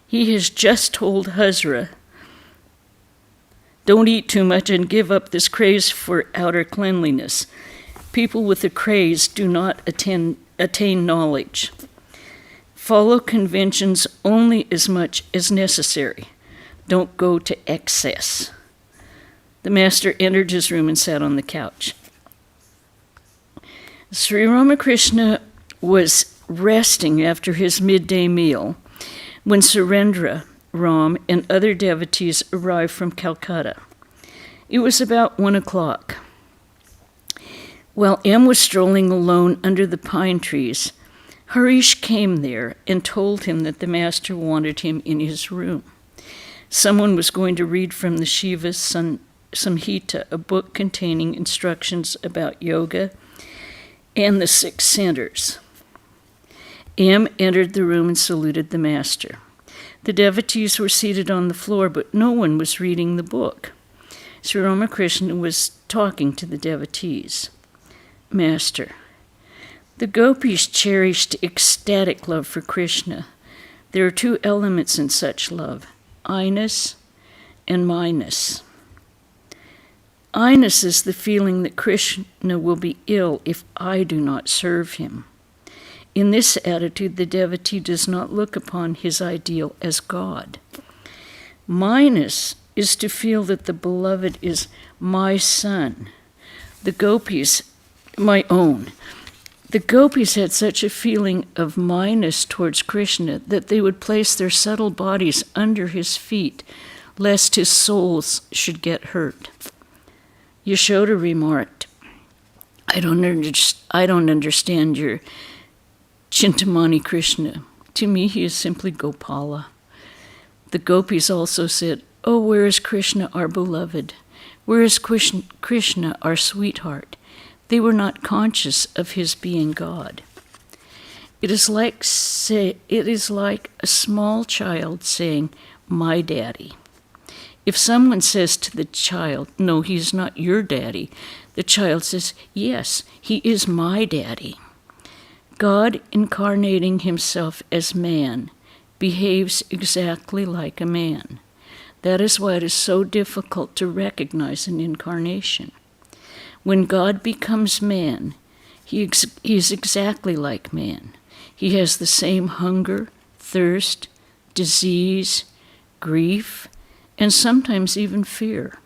He has just told Hazra, don't eat too much and give up this craze for outer cleanliness. People with a craze do not attain knowledge. Follow conventions only as much as necessary. Don't go to excess. The master entered his room and sat on the couch. Sri Ramakrishna was resting after his midday meal when Surendra, Ram, and other devotees arrived from Calcutta. It was about 1 o'clock. While M was strolling alone under the pine trees, Harish came there and told him that the master wanted him in his room. Someone was going to read from the Shiva Samhita, a book containing instructions about yoga and the 6 centers. M entered the room and saluted the master. The devotees were seated on the floor, but no one was reading the book. Sri Ramakrishna was talking to the devotees. Master, the gopis cherished ecstatic love for Krishna. There are 2 elements in such love, I-ness and my-ness. I-ness is the feeling that Krishna will be ill if I do not serve him. In this attitude, the devotee does not look upon his ideal as God. My-ness is to feel that the beloved is my son, the gopis, my own. The gopis had such a feeling of my-ness towards Krishna that they would place their subtle bodies under his feet, lest his souls should get hurt. Yashoda remarked, I don't understand your Chintamani Krishna. To me, he is simply Gopala. The gopis also said, oh, where is Krishna, our beloved? Where is Krishna, our sweetheart? They were not conscious of his being God. It is like a small child saying, my daddy. If someone says to the child, no, he is not your daddy, the child says, yes, he is my daddy. God, incarnating himself as man, behaves exactly like a man. That is why it is so difficult to recognize an incarnation. When God becomes man, he is exactly like man. He has the same hunger, thirst, disease, grief, and sometimes even fear.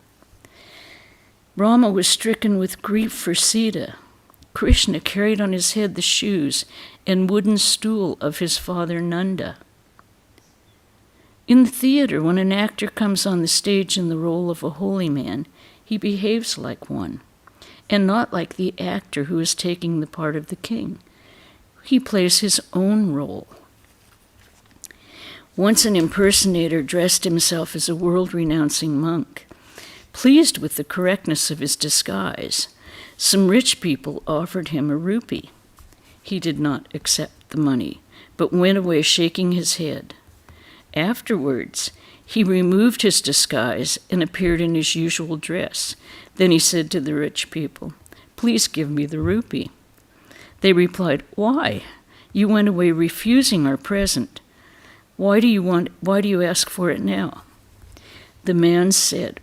Rama was stricken with grief for Sita. Krishna carried on his head the shoes and wooden stool of his father Nanda. In the theater, when an actor comes on the stage in the role of a holy man, he behaves like one, and not like the actor who is taking the part of the king. He plays his own role. Once an impersonator dressed himself as a world-renouncing monk. Pleased with the correctness of his disguise, some rich people offered him a rupee. He did not accept the money, but went away shaking his head. Afterwards, he removed his disguise and appeared in his usual dress. Then he said to the rich people, please give me the rupee. They replied, why? You went away refusing our present. Why do you ask for it now? The man said,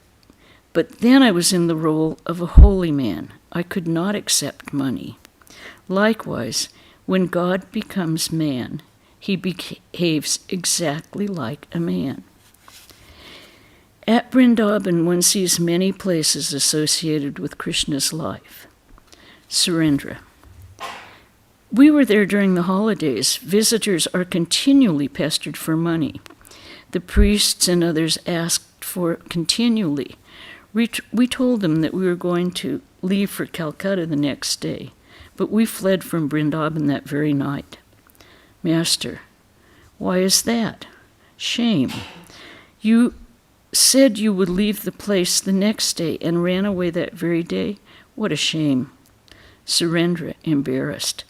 but then I was in the role of a holy man. I could not accept money. Likewise, when God becomes man, he behaves exactly like a man. At Vrindavan, one sees many places associated with Krishna's life. Surendra. We were there during the holidays. Visitors are continually pestered for money. The priests and others asked for it continually. We told them that we were going to leave for Calcutta the next day, but we fled from Vrindavan that very night. Master, why is that? Shame. You said you would leave the place the next day and ran away that very day? What a shame. Surendra, embarrassed.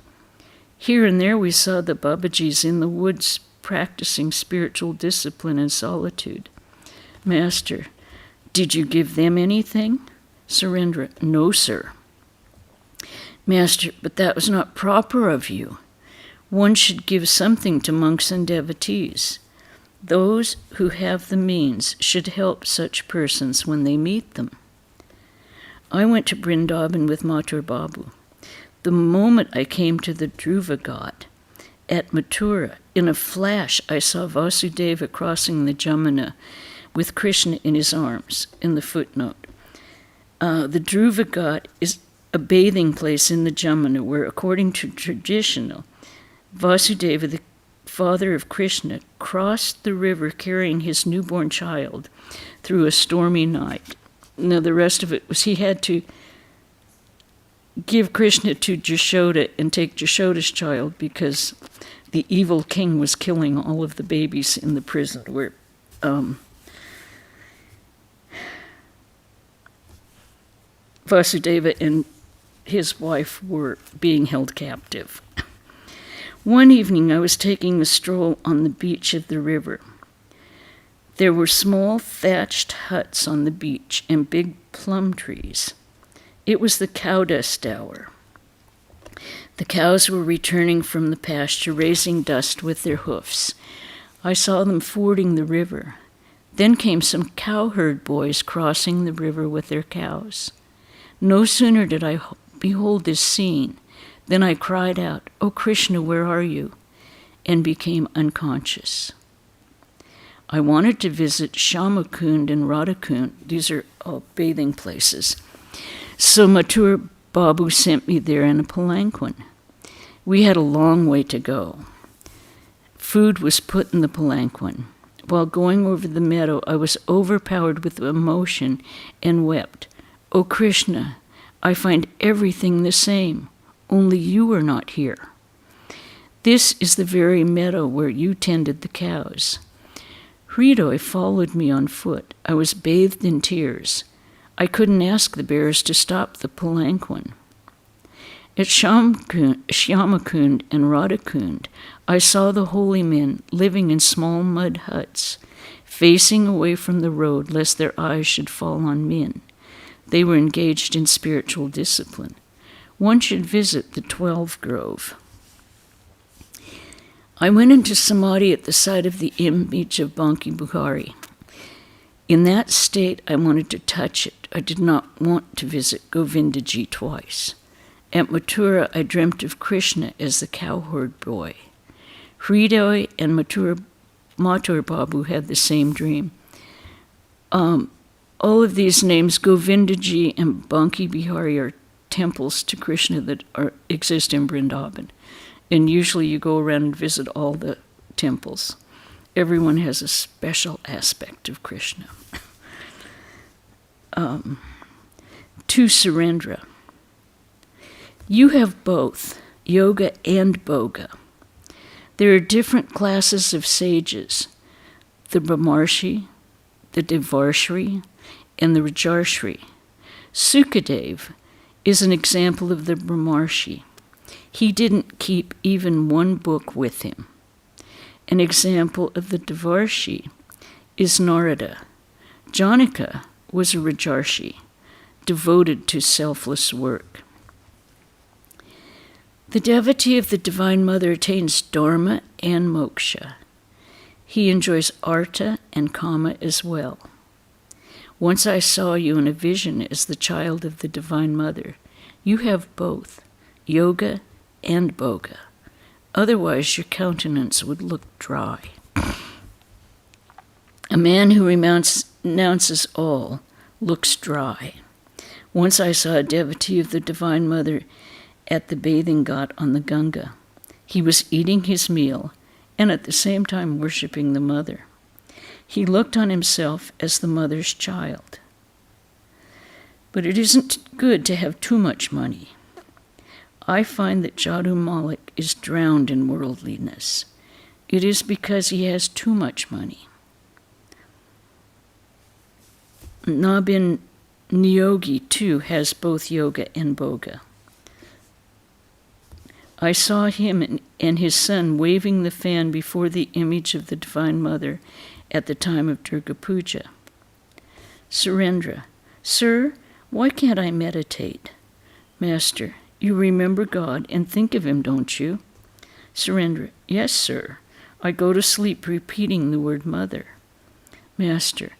Here and there we saw the Babajis in the woods practicing spiritual discipline and solitude. Master, did you give them anything? Surendra, no, sir. Master, but that was not proper of you. One should give something to monks and devotees. Those who have the means should help such persons when they meet them. I went to Vrindavan with Mathur Babu. The moment I came to the Dhruva Ghat at Mathura, in a flash I saw Vasudeva crossing the Jamuna with Krishna in his arms, in the footnote. The Dhruva Ghat is a bathing place in the Jamuna where, according to traditional, Vasudeva, the father of Krishna, crossed the river carrying his newborn child through a stormy night. Now, the rest of it was he had to give Krishna to Jashoda and take Jashoda's child because the evil king was killing all of the babies in the prison where Vasudeva and his wife were being held captive. One evening I was taking a stroll on the beach of the river. There were small thatched huts on the beach and big plum trees. It was the cow dust hour. The cows were returning from the pasture, raising dust with their hoofs. I saw them fording the river. Then came some cowherd boys crossing the river with their cows. No sooner did I behold this scene than I cried out, "Oh Krishna, where are you?" and became unconscious. I wanted to visit Shamakund and Radhakund. These are all bathing places. So Mathur Babu sent me there in a palanquin. We had a long way to go. Food was put in the palanquin. While going over the meadow, I was overpowered with emotion and wept. "Oh Krishna, I find everything the same, only you are not here. This is the very meadow where you tended the cows." Hridoy followed me on foot. I was bathed in tears. I couldn't ask the bearers to stop the palanquin. At Shyamakund and Radhakund, I saw the holy men living in small mud huts, facing away from the road lest their eyes should fall on men. They were engaged in spiritual discipline. One should visit the 12 Grove. I went into samadhi at the sight of the image of Banki Buhari. In that state, I wanted to touch it. I did not want to visit Govindaji twice. At Mathura, I dreamt of Krishna as the cowherd boy. Hridoy and Mathur Babu had the same dream. All of these names, Govindaji and Banki Bihari, are temples to Krishna that exist in Vrindavan. And usually you go around and visit all the temples. Everyone has a special aspect of Krishna. To Surendra. You have both, yoga and boga. There are different classes of sages, the Brahmarshi, the Devarshri, and the Rajarshri. Sukadev is an example of the Brahmarshi. He didn't keep even one book with him. An example of the Devarshi is Narada. Janaka was a Rajarshi, devoted to selfless work. The devotee of the Divine Mother attains Dharma and Moksha. He enjoys Artha and Kama as well. Once I saw you in a vision as the child of the Divine Mother. You have both, yoga and boga. Otherwise, your countenance would look dry. A man who renounces all looks dry. Once I saw a devotee of the Divine Mother at the bathing ghat on the Ganga. He was eating his meal and at the same time worshiping the Mother. He looked on himself as the Mother's child. But it isn't good to have too much money. I find that Jadu Malik is drowned in worldliness. It is because he has too much money. Nabin Niyogi, too, has both yoga and boga. I saw him and his son waving the fan before the image of the Divine Mother at the time of Durga Puja. Surendra, sir, why can't I meditate? Master, you remember God and think of him, don't you? Surendra, yes, sir. I go to sleep repeating the word mother. Master,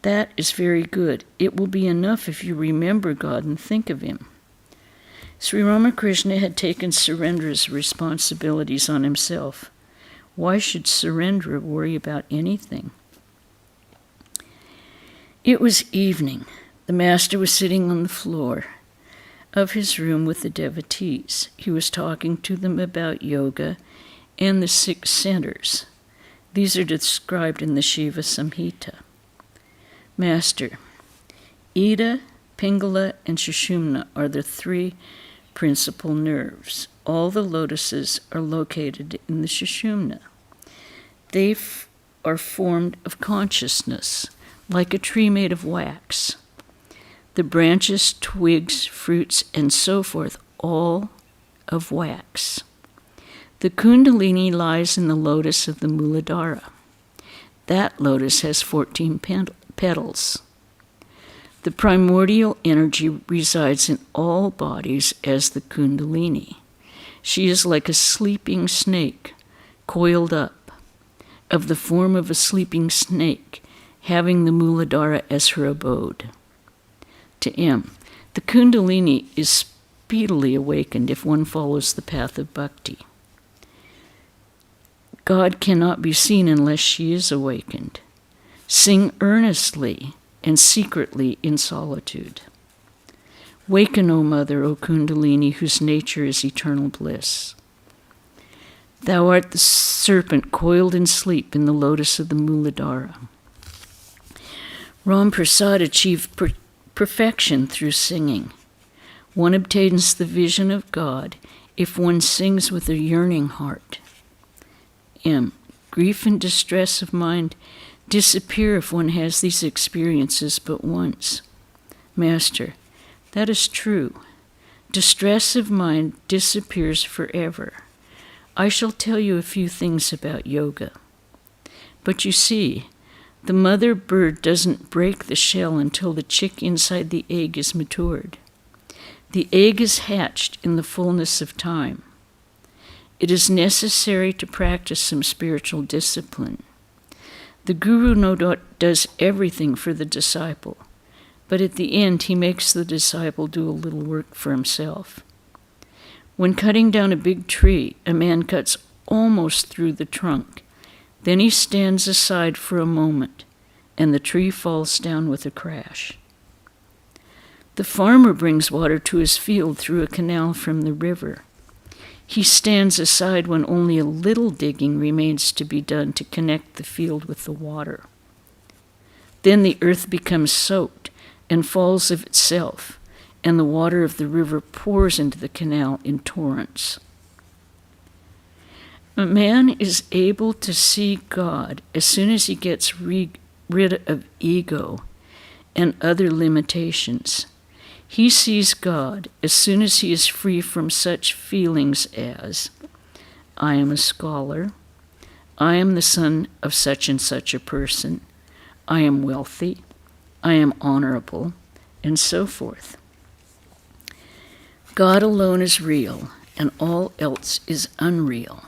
that is very good. It will be enough if you remember God and think of him. Sri Ramakrishna had taken Surendra's responsibilities on himself. Why should Surendra worry about anything? It was evening. The master was sitting on the floor of his room with the devotees. He was talking to them about yoga and the 6 centers. These are described in the Shiva Samhita. Master, Ida, Pingala, and Sushumna are the 3 principal nerves. All the lotuses are located in the Sushumna. They are formed of consciousness, like a tree made of wax. The branches, twigs, fruits, and so forth, all of wax. The Kundalini lies in the lotus of the Muladhara. That lotus has 14 petals. The primordial energy resides in all bodies as the Kundalini. She is like a sleeping snake, coiled up, of the form of a sleeping snake, having the Muladhara as her abode. To M, the Kundalini is speedily awakened if one follows the path of bhakti. God cannot be seen unless she is awakened. Sing earnestly and secretly in solitude. Waken, O Mother, O Kundalini, whose nature is eternal bliss. Thou art the serpent coiled in sleep in the lotus of the Muladhara. Ram Prasad achieved perfection through singing. One obtains the vision of God if one sings with a yearning heart. M. Grief and distress of mind disappear if one has these experiences but once. Master, that is true. Distress of mind disappears forever. I shall tell you a few things about yoga. But you see, the mother bird doesn't break the shell until the chick inside the egg is matured. The egg is hatched in the fullness of time. It is necessary to practice some spiritual discipline. The guru no doubt does everything for the disciple, but at the end he makes the disciple do a little work for himself. When cutting down a big tree, a man cuts almost through the trunk. Then he stands aside for a moment, and the tree falls down with a crash. The farmer brings water to his field through a canal from the river. He stands aside when only a little digging remains to be done to connect the field with the water. Then the earth becomes soaked and falls of itself, and the water of the river pours into the canal in torrents. A man is able to see God as soon as he gets rid of ego and other limitations. He sees God as soon as he is free from such feelings as, I am a scholar, I am the son of such and such a person, I am wealthy, I am honorable, and so forth. God alone is real, and all else is unreal.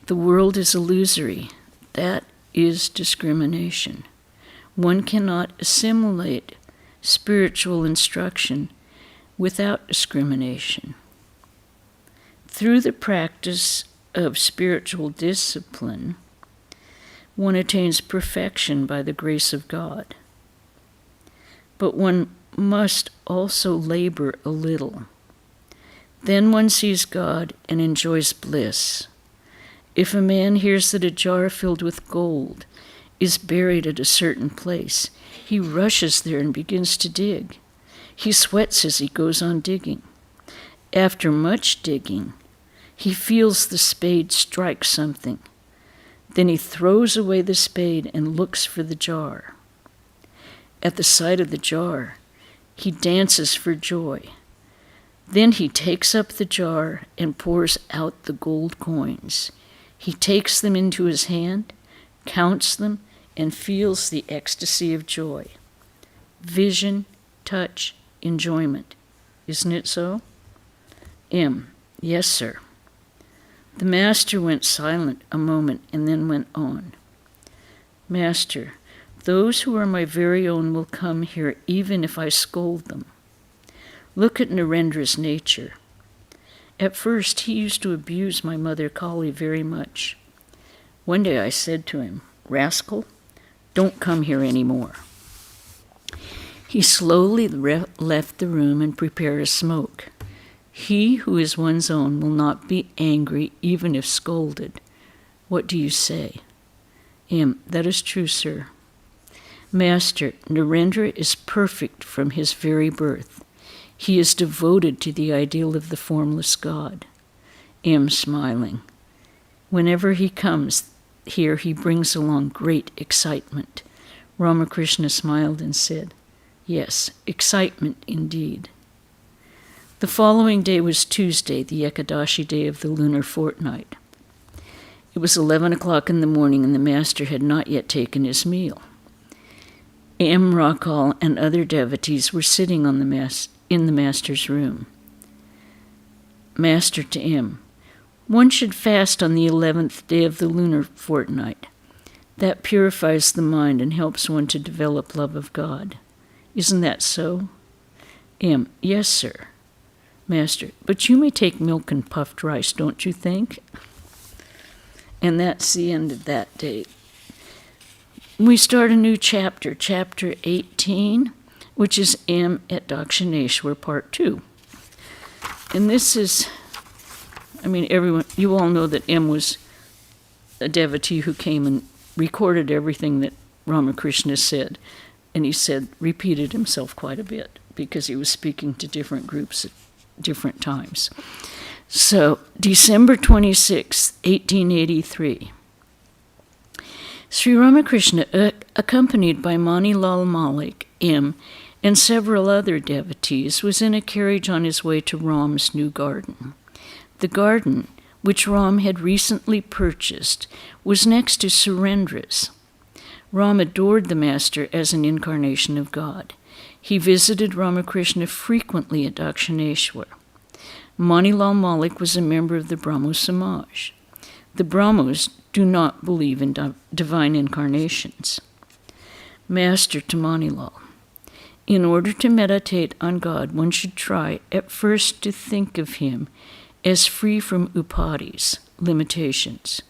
The world is illusory. That is discrimination. One cannot assimilate spiritual instruction without discrimination. Through the practice of spiritual discipline, one attains perfection by the grace of God. But one must also labor a little. Then one sees God and enjoys bliss. If a man hears that a jar filled with gold is buried at a certain place, he rushes there and begins to dig. He sweats as he goes on digging. After much digging, he feels the spade strike something. Then he throws away the spade and looks for the jar. At the sight of the jar, he dances for joy. Then he takes up the jar and pours out the gold coins. He takes them into his hand, counts them, and feels the ecstasy of joy. Vision, touch, enjoyment. Isn't it so? M. Yes, sir. The master went silent a moment and then went on. Master, those who are my very own will come here even if I scold them. Look at Narendra's nature. At first, he used to abuse my mother Kali very much. One day I said to him, "Rascal, don't come here anymore." He slowly left the room and prepared a smoke. He who is one's own will not be angry even if scolded. What do you say? That is true, sir. Master, Narendra is perfect from his very birth. He is devoted to the ideal of the formless God. Smiling. Whenever he comes here, he brings along great excitement. Ramakrishna smiled and said, "Yes, excitement indeed." The following day was Tuesday, the Ekadashi day of the lunar fortnight. It was 11 o'clock in the morning, and the master had not yet taken his meal. Rakal and other devotees were sitting in the master's room. Master to one should fast on the 11th day of the lunar fortnight. That purifies the mind and helps one to develop love of God. Isn't that so? Yes, sir. Master, but you may take milk and puffed rice, don't you think? And that's the end of that day. We start a new chapter, chapter 18, which is at Dakshineshwar, part 2. And this is, everyone, you all know that was a devotee who came and recorded everything that Ramakrishna said. And he repeated himself quite a bit because he was speaking to different groups at different times. So, December 26, 1883. Sri Ramakrishna, accompanied by Manilal Malik, and several other devotees, was in a carriage on his way to Ram's new garden. The garden, which Ram had recently purchased, was next to Surendra's. Ram adored the master as an incarnation of God. He visited Ramakrishna frequently at Dakshineshwar. Manilal Malik was a member of the Brahmo Samaj. The Brahmos do not believe in divine incarnations. Master to Manilal, in order to meditate on God, one should try at first to think of him as free from upadis, limitations.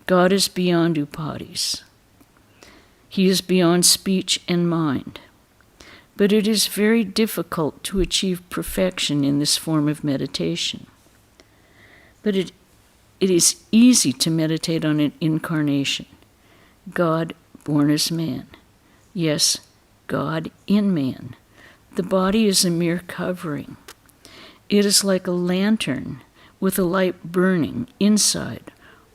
God is beyond upadis. He is beyond speech and mind. But it is very difficult to achieve perfection in this form of meditation. But it is easy to meditate on an incarnation, God born as man. Yes, God in man. The body is a mere covering. It is like a lantern with a light burning inside,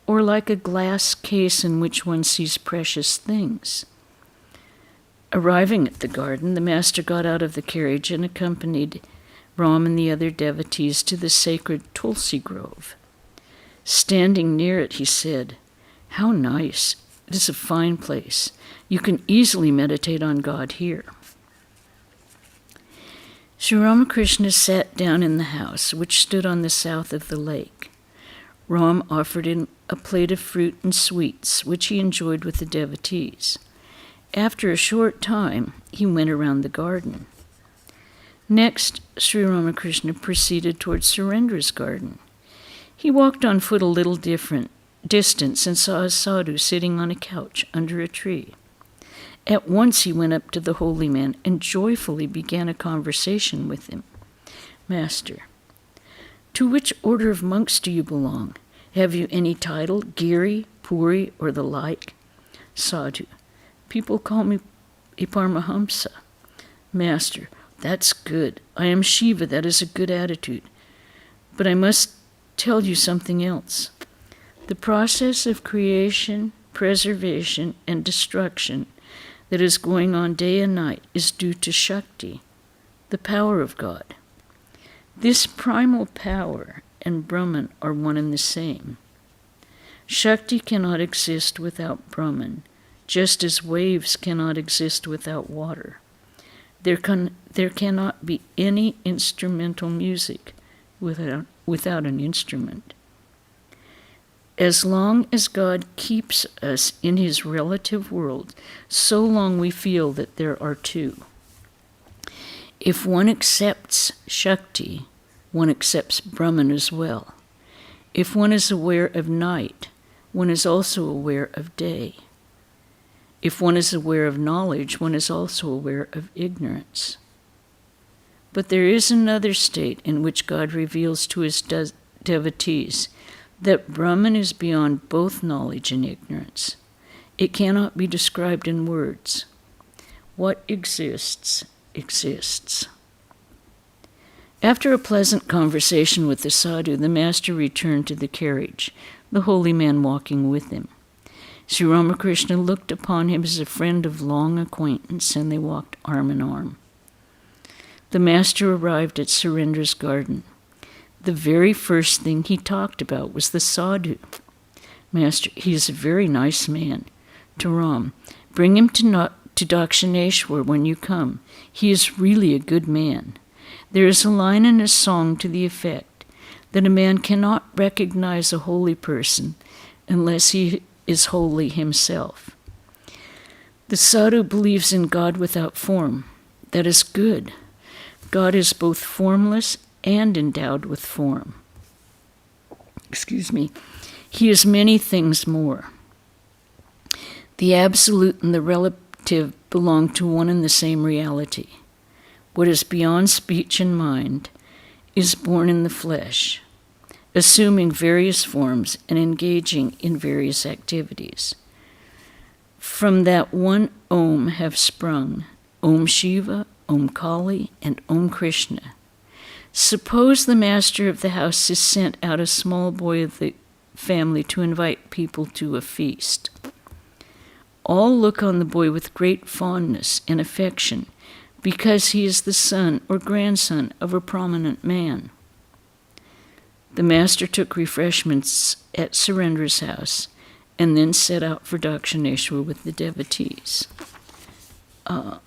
or like a glass case in which one sees precious things. Arriving at the garden, the master got out of the carriage and accompanied Ram and the other devotees to the sacred Tulsi grove. Standing near it, he said, "How nice. It is a fine place. You can easily meditate on God here." Sri Ramakrishna sat down in the house, which stood on the south of the lake. Ram offered him a plate of fruit and sweets, which he enjoyed with the devotees. After a short time, he went around the garden. Next, Sri Ramakrishna proceeded towards Surendra's garden. He walked on foot a little distance and saw a sadhu sitting on a couch under a tree. At once he went up to the holy man and joyfully began a conversation with him. Master, to which order of monks do you belong? Have you any title, Giri, Puri, or the like? Sadhu, people call me a Paramahamsa. Master, that's good. I am Shiva, that is a good attitude. But I must tell you something else. The process of creation, preservation, and destruction that is going on day and night is due to Shakti, the power of God. This primal power and Brahman are one and the same. Shakti cannot exist without Brahman, just as waves cannot exist without water. There cannot be any instrumental music without an instrument. As long as God keeps us in his relative world, so long we feel that there are two. If one accepts Shakti, one accepts Brahman as well. If one is aware of night, one is also aware of day. If one is aware of knowledge, one is also aware of ignorance. But there is another state in which God reveals to his devotees that Brahman is beyond both knowledge and ignorance. It cannot be described in words. What exists, exists. After a pleasant conversation with the sadhu, the master returned to the carriage, the holy man walking with him. Sri Ramakrishna looked upon him as a friend of long acquaintance, and they walked arm in arm. The master arrived at Surendra's garden. The very first thing he talked about was the sadhu. Master, he is a very nice man. To Ram, bring him to Dakshineshwar when you come. He is really a good man. There is a line in a song to the effect that a man cannot recognize a holy person unless he is holy himself. The sadhu believes in God without form. That is good. God is both formless and endowed with form. He is many things more. The absolute and the relative belong to one and the same reality. What is beyond speech and mind is born in the flesh, assuming various forms and engaging in various activities. From that one Om have sprung Om Shiva, Om Kali, and Om Krishna. Suppose the master of the house has sent out a small boy of the family to invite people to a feast. All look on the boy with great fondness and affection because he is the son or grandson of a prominent man. The master took refreshments at Surendra's house and then set out for Dakshineshwar with the devotees. Okay.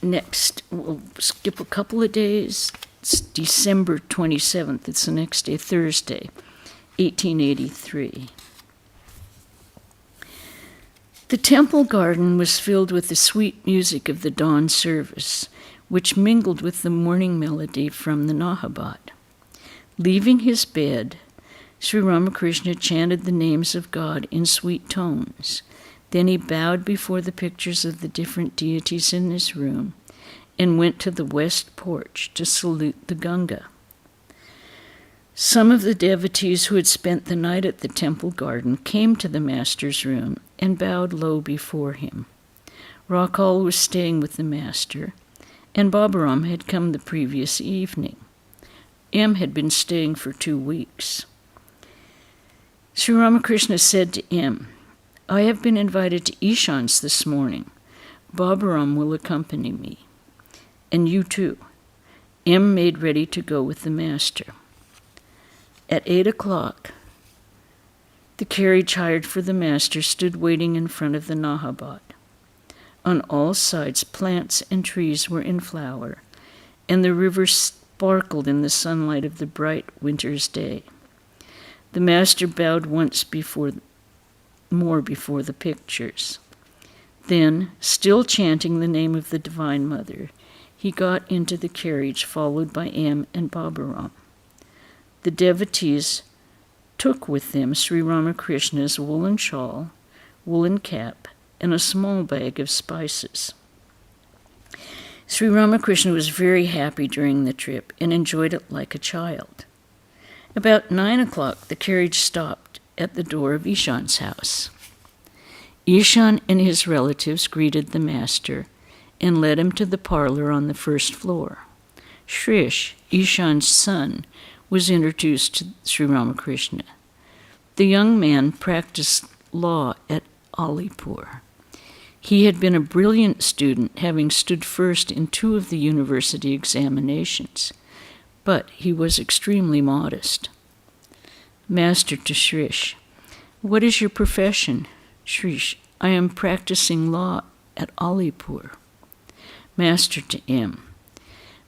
Next, we'll skip a couple of days. It's December 27th. It's the next day, Thursday, 1883. The temple garden was filled with the sweet music of the dawn service, which mingled with the morning melody from the Nahabad. Leaving his bed, Sri Ramakrishna chanted the names of God in sweet tones. Then he bowed before the pictures of the different deities in his room and went to the west porch to salute the Ganga. Some of the devotees who had spent the night at the temple garden came to the master's room and bowed low before him. Rakal was staying with the master, and Baburam had come the previous evening. M had been staying for 2 weeks. Sri Ramakrishna said to M, I have been invited to Ishan's this morning. Baburam will accompany me. And you too. M made ready to go with the master. At 8 o'clock, the carriage hired for the master stood waiting in front of the Nahabad. On all sides, plants and trees were in flower, and the river sparkled in the sunlight of the bright winter's day. The master bowed once more before the pictures. Then, still chanting the name of the Divine Mother, he got into the carriage, followed by M and Baburam. The devotees took with them Sri Ramakrishna's woolen shawl, woolen cap, and a small bag of spices. Sri Ramakrishna was very happy during the trip and enjoyed it like a child. About 9 o'clock, the carriage stopped at the door of Ishan's house. Ishan and his relatives greeted the master and led him to the parlor on the first floor. Shrish, Ishan's son, was introduced to Sri Ramakrishna. The young man practiced law at Alipur. He had been a brilliant student, having stood first in 2 of the university examinations, but he was extremely modest. Master to Shrish, what is your profession? Shrish, I am practicing law at Alipur. Master to M,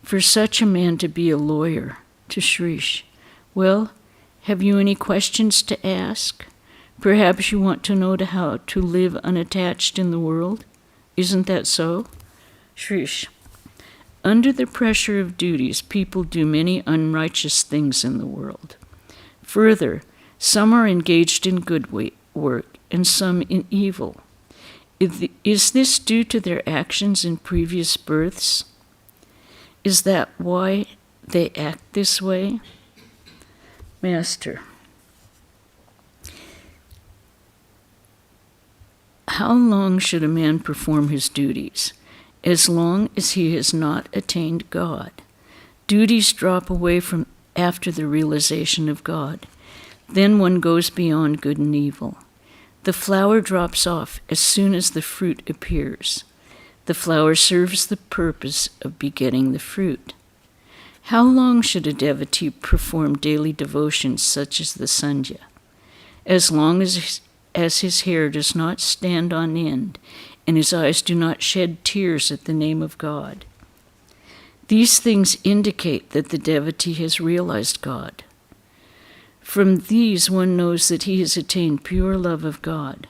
for such a man to be a lawyer, to Shrish, well, Have you any questions to ask? Perhaps you want to know how to live unattached in the world? Isn't that so? Shrish. Under the pressure of duties, people do many unrighteous things in the world. Further, some are engaged in good work and some in evil. Is this due to their actions in previous births? Is that why they act this way? Master. How long should a man perform his duties? As long as he has not attained God. Duties drop away from after the realization of God. Then one goes beyond good and evil. The flower drops off as soon as the fruit appears. The flower serves the purpose of begetting the fruit. How long should a devotee perform daily devotions such as the Sandhya? As long as his hair does not stand on end and his eyes do not shed tears at the name of God. These things indicate that the devotee has realized God. From these one knows that he has attained pure love of God.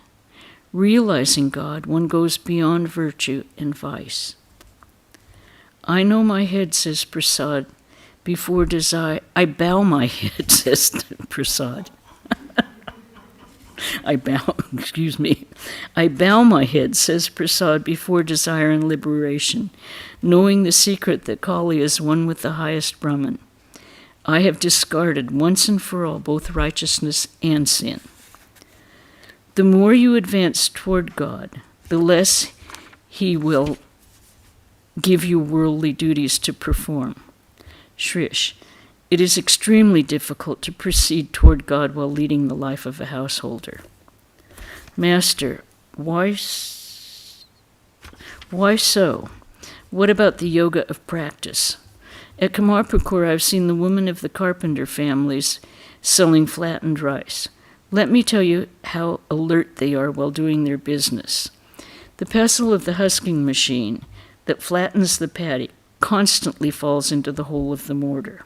Realizing God, one goes beyond virtue and vice. I know my head, says Prasad, before desire. I bow my head, says Prasad. I bow my head, says Prasad, before desire and liberation, knowing the secret that Kali is one with the highest Brahman. I have discarded once and for all both righteousness and sin. The more you advance toward God, the less he will give you worldly duties to perform. Shrish. It is extremely difficult to proceed toward God while leading the life of a householder. Master, why so? What about the yoga of practice? At Kamarpukur, I've seen the women of the carpenter families selling flattened rice. Let me tell you how alert they are while doing their business. The pestle of the husking machine that flattens the paddy constantly falls into the hole of the mortar.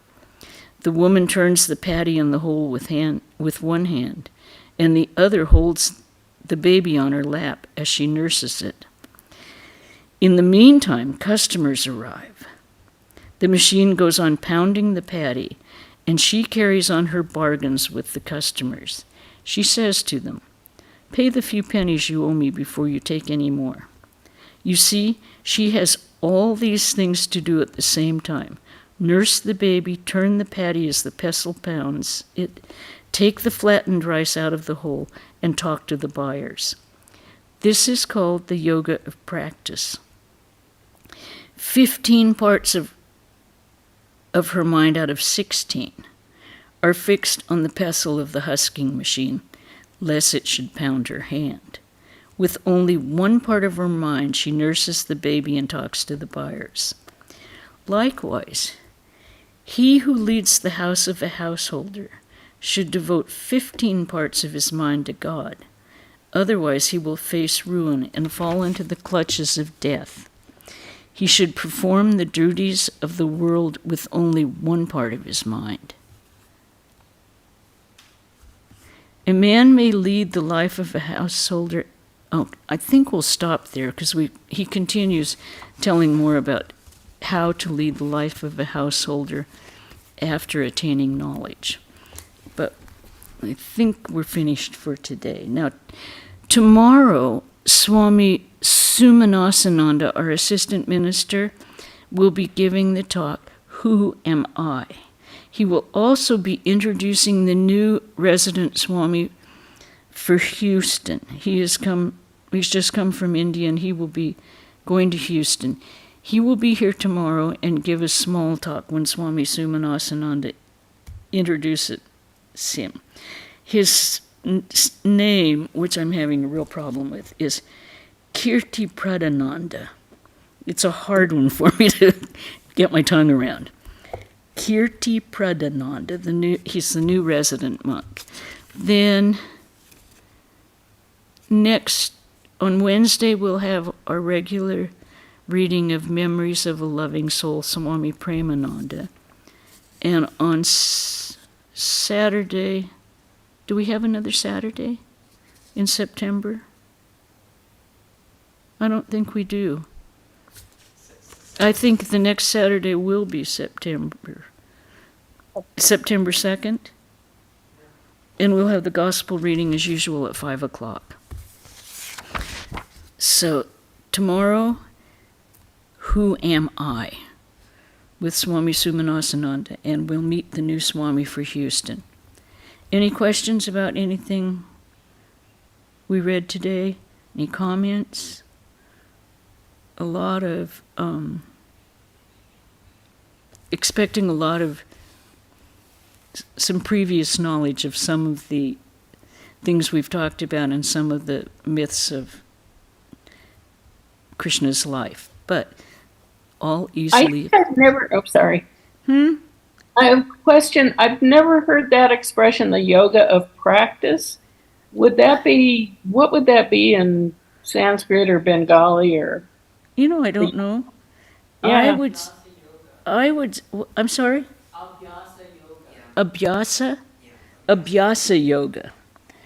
The woman turns the paddy in the hole with one hand, and the other holds the baby on her lap as she nurses it. In the meantime, customers arrive. The machine goes on pounding the paddy, and she carries on her bargains with the customers. She says to them, "Pay the few pennies you owe me before you take any more." You see, she has all these things to do at the same time. Nurse the baby, turn the paddy as the pestle pounds it, take the flattened rice out of the hole, and talk to the buyers. This is called the yoga of practice. 15 parts of her mind out of 16 are fixed on the pestle of the husking machine, lest it should pound her hand. With only one part of her mind, she nurses the baby and talks to the buyers. Likewise, he who leads the house of a householder should devote 15 parts of his mind to God. Otherwise, he will face ruin and fall into the clutches of death. He should perform the duties of the world with only one part of his mind. A man may lead the life of a householder. Oh, I think we'll stop there because he continues telling more about how to lead the life of a householder after attaining knowledge. But I think we're finished for today. Now, tomorrow, Swami Sumanasananda, our assistant minister, will be giving the talk, Who Am I? He will also be introducing the new resident Swami for Houston. He's just come from India, and he will be going to Houston. He will be here tomorrow and give a small talk when Swami Sumanasananda introduces him. His name, which I'm having a real problem with, is Kirti Pradhananda. It's a hard one for me to get my tongue around. Kirti Pradhananda, he's the new resident monk. Then on Wednesday, we'll have our regular reading of Memories of a Loving Soul, Swami Premananda. And on Saturday. Do we have another Saturday in September? I don't think we do. I think the next Saturday will be September 2nd. And we'll have the gospel reading as usual at 5 o'clock. So tomorrow, Who Am I? With Swami Sumanasananda, and we'll meet the new Swami for Houston. Any questions about anything we read today? Any comments? A lot of, expecting a lot of some previous knowledge of some of the things we've talked about and some of the myths of Krishna's life, but all easily. I've never, oh, sorry. I have a question. I've never heard that expression, the yoga of practice. Would that be, what would that be in Sanskrit or Bengali or? You know, I don't know. Yeah. I'm sorry? Abhyasa? Abhyasa yoga.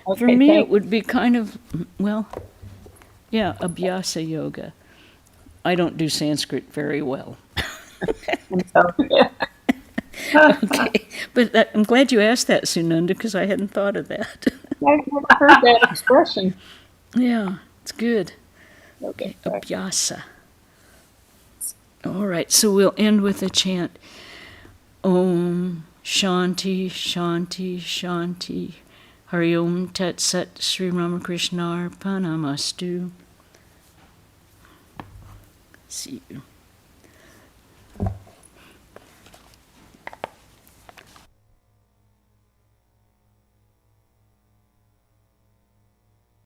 Okay, For me, it would be kind of, well, yeah, Abhyasa yoga. I don't do Sanskrit very well. Okay, but I'm glad you asked that, Sunanda, because I hadn't thought of that. I've never heard that expression. Yeah, it's good. Okay. Abhyasa. All right, so we'll end with a chant. Om Shanti, Shanti, Shanti. Hari Om Tat Sat Sri Ramakrishna Arpanamastu. See you.